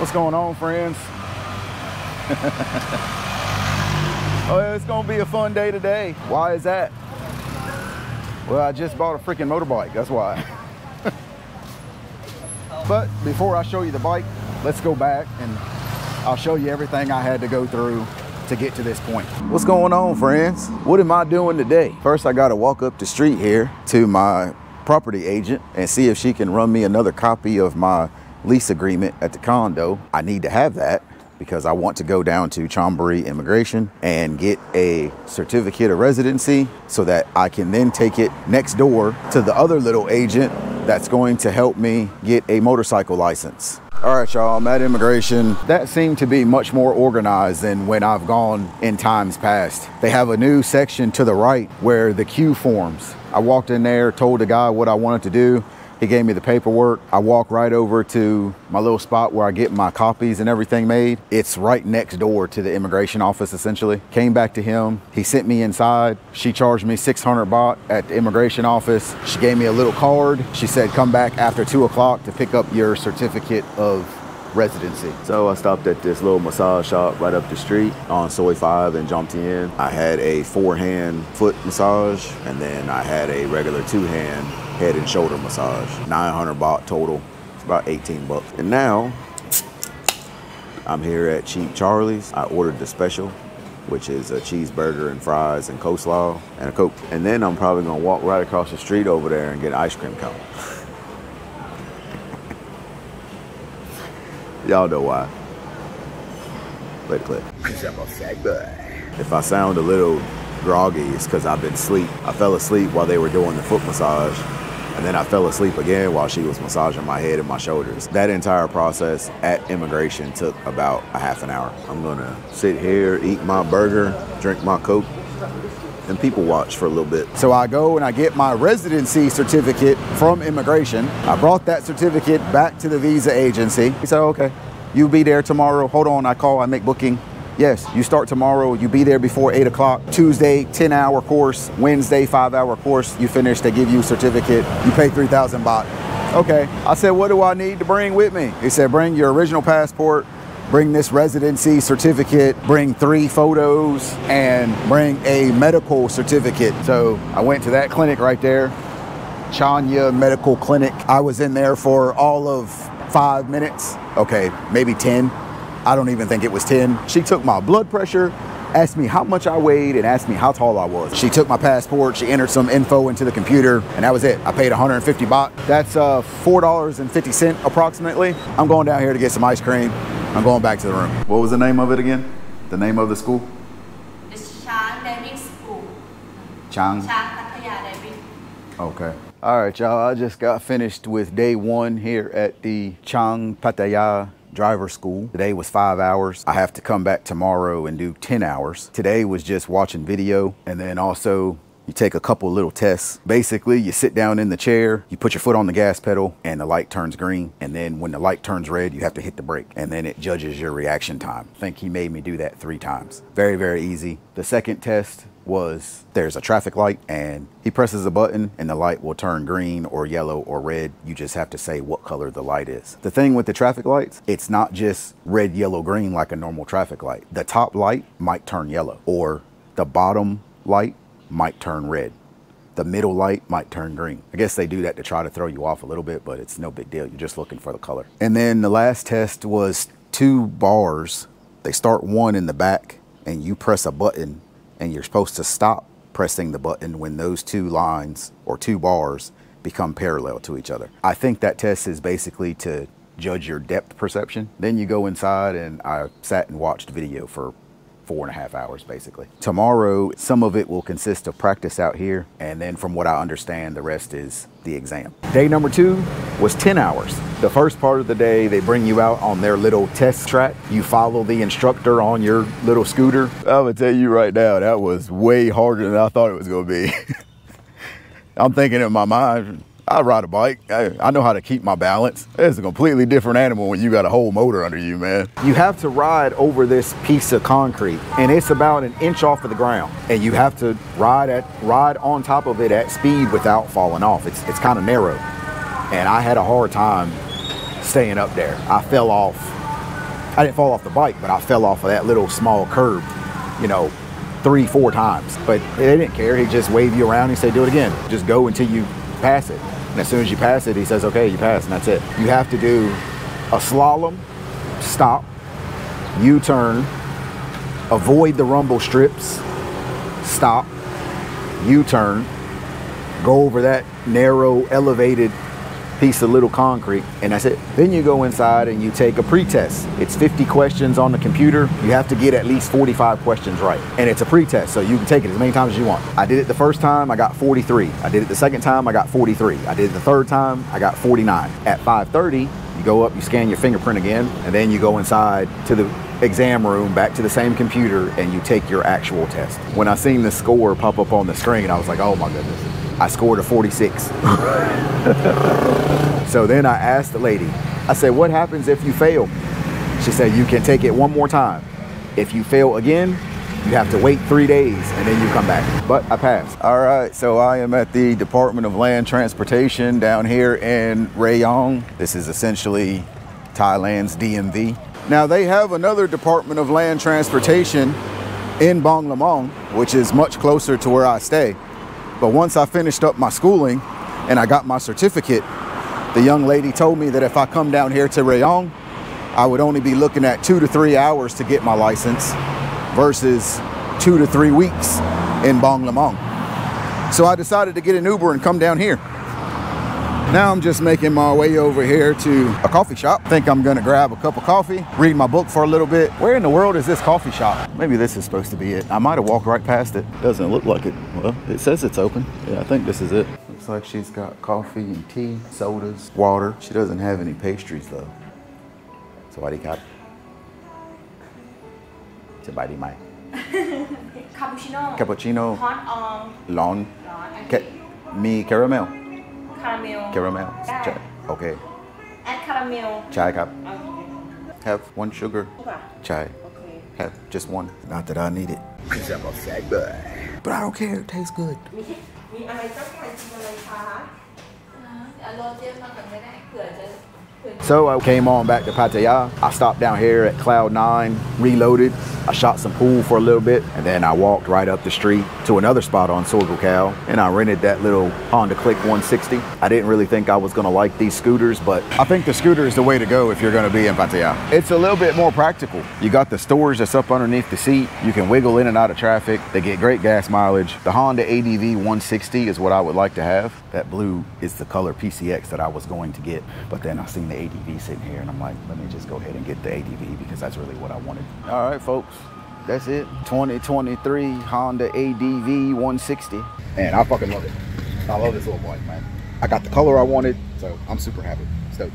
What's going on, friends? Oh, it's gonna be a fun day today. Why is that? Well, I just bought a freaking motorbike, that's why. But before I show you the bike, let's go back and I'll show you everything I had to go through to get to this point. What's going on, friends? What am I doing today? First, I gotta walk up the street here to my property agent and see if she can run me another copy of my lease agreement at the condo. I need to have that because I want to go down to Chonburi Immigration and get a certificate of residency so that I can then take it next door to the other little agent that's going to help me get a motorcycle license. All right, y'all, I'm at immigration. That seemed to be much more organized than when I've gone in times past. They have a new section to the right where the queue forms. I walked in there, told the guy what I wanted to do. He gave me the paperwork. I walked right over to my little spot where I get my copies and everything made. It's right next door to the immigration office, essentially. Came back to him. He sent me inside. She charged me 600 baht at the immigration office. She gave me a little card. She said, come back after 2 o'clock to pick up your certificate of residency. So I stopped at this little massage shop right up the street on Soi 5 in Jomtien. I had a 4-hand foot massage, and then I had a regular 2-hand head and shoulder massage. 900 baht total. It's about 18 bucks. And now I'm here at Cheap Charlie's. I ordered the special, which is a cheeseburger and fries and coleslaw and a Coke. And then I'm probably gonna walk right across the street over there and get an ice cream cone. Y'all know why. Let it clip. If I sound a little groggy, it's because I've been asleep. I fell asleep while they were doing the foot massage, and then I fell asleep again while she was massaging my head and my shoulders. That entire process at immigration took about a half an hour. I'm gonna sit here, eat my burger, drink my Coke, and people watch for a little bit. So I go and I get my residency certificate from immigration. I brought that certificate back to the visa agency. He said, okay, you'll be there tomorrow. Hold on, I call, I make booking. Yes, you start tomorrow, you be there before 8 o'clock. Tuesday, 10-hour course. Wednesday, 5-hour course. You finish, they give you a certificate. You pay 3,000 baht. Okay, I said, what do I need to bring with me? He said, bring your original passport, bring this residency certificate, bring 3 photos, and bring a medical certificate. So I went to that clinic right there, Chanya Medical Clinic. I was in there for all of 5 minutes. Okay, maybe 10. I don't even think it was 10. She took my blood pressure, asked me how much I weighed, and asked me how tall I was. She took my passport, she entered some info into the computer, and that was it. I paid 150 baht. That's $4.50 approximately. I'm going down here to get some ice cream. I'm going back to the room. What was the name of it again? The name of the school? It's Chang Diving School. Chang? Pattaya Diving. Okay. All right, y'all. I just got finished with day 1 here at the Chang Pattaya driver school. Today was 5 hours. I have to come back tomorrow and do 10 hours. Today was just watching video, and then also you take a couple little tests. Basically, you sit down in the chair, you put your foot on the gas pedal, and the light turns green. And then when the light turns red, you have to hit the brake, and then it judges your reaction time. I think he made me do that 3 times. Very, very easy. The second test was there's a traffic light, and he presses a button and the light will turn green or yellow or red. You just have to say what color the light is. The thing with the traffic lights, it's not just red, yellow, green like a normal traffic light. The top light might turn yellow, or the bottom light might turn red. The middle light might turn green. I guess they do that to try to throw you off a little bit, but it's no big deal. You're just looking for the color. And then the last test was 2 bars. They start one in the back, and you press a button, and you're supposed to stop pressing the button when those 2 lines or 2 bars become parallel to each other. I think that test is basically to judge your depth perception. Then you go inside, and I sat and watched video for 4.5 hours basically. Tomorrow, some of it will consist of practice out here, and then from what I understand, the rest is the exam. Day number 2 was 10 hours. The first part of the day, they bring you out on their little test track. You follow the instructor on your little scooter. I'm gonna tell you right now, that was way harder than I thought it was gonna be. I'm thinking in my mind, I ride a bike. I know how to keep my balance. It's a completely different animal when you got a whole motor under you, man. You have to ride over this piece of concrete, and it's about 1 inch off of the ground. And you have to ride on top of it at speed without falling off. It's kind of narrow. And I had a hard time staying up there. I fell off I didn't fall off the bike, but I fell off of that little small curb, you know, 3-4 times. But they didn't care. He just waved you around. He said, do it again. Just go until you pass it. And as soon as you pass it, he says, okay, you passed, and that's it. You have to do a slalom, stop, U-turn, avoid the rumble strips, stop, U-turn, go over that narrow, elevated piece of little concrete, and that's it. Then you go inside and you take a pre-test. It's 50 questions on the computer. You have to get at least 45 questions right. And it's a pre-test, so you can take it as many times as you want. I did it the first time, I got 43. I did it the second time, I got 43. I did it the third time, I got 49. At 5:30, you go up, you scan your fingerprint again, and then you go inside to the exam room, back to the same computer, and you take your actual test. When I seen the score pop up on the screen, I was like, oh my goodness. I scored a 46. So then I asked the lady, I said, what happens if you fail? She said, you can take it one more time. If you fail again, you have to wait 3 days and then you come back. But I passed. All right, so I am at the Department of Land Transportation down here in Rayong. This is essentially Thailand's DMV. Now they have another Department of Land Transportation in Bang Lamong, which is much closer to where I stay. But once I finished up my schooling and I got my certificate, the young lady told me that if I come down here to Rayong, I would only be looking at 2 to 3 hours to get my license versus 2 to 3 weeks in Bang Lamong. So I decided to get an Uber and come down here. Now I'm just making my way over here to a coffee shop. I think I'm gonna grab a cup of coffee, read my book for a little bit. Where in the world is this coffee shop? Maybe this is supposed to be it. I might have walked right past it. Doesn't look like it. Well, it says it's open. Yeah, I think this is it. Looks like she's got coffee and tea, sodas, water. She doesn't have any pastries though. So what do you got? Somebody might. Cappuccino. Cappuccino. Hot Long. Me caramel. Caramel. Chai. Okay. Add caramel. Chai cup. Okay. Have 1 sugar. Chai. Okay. Have just 1. Not that I need it. Cause I'm a fat boy. But I don't care. It tastes good. มีอะไรต้องการกินอะไรคะเอาโรเจนมาก่อนก็ได้เผื่อจะ So I came on back to Pattaya. I stopped down here at Cloud 9, reloaded. I shot some pool for a little bit, and then I walked right up the street to another spot on Sorgokal, and I rented that little Honda Click 160. I didn't really think I was gonna like these scooters, but I think the scooter is the way to go if you're gonna be in Pattaya. It's a little bit more practical. You got the storage that's up underneath the seat. You can wiggle in and out of traffic. They get great gas mileage. The Honda ADV 160 is what I would like to have. That blue is the color PCX that I was going to get, but then I seen the ADV sitting here and I'm like, let me just go ahead and get the ADV because that's really what I wanted. All right, folks, that's it. 2023 Honda ADV 160. Man, I fucking love it. I love this little bike, man. I got the color I wanted, so I'm super happy. Stoked.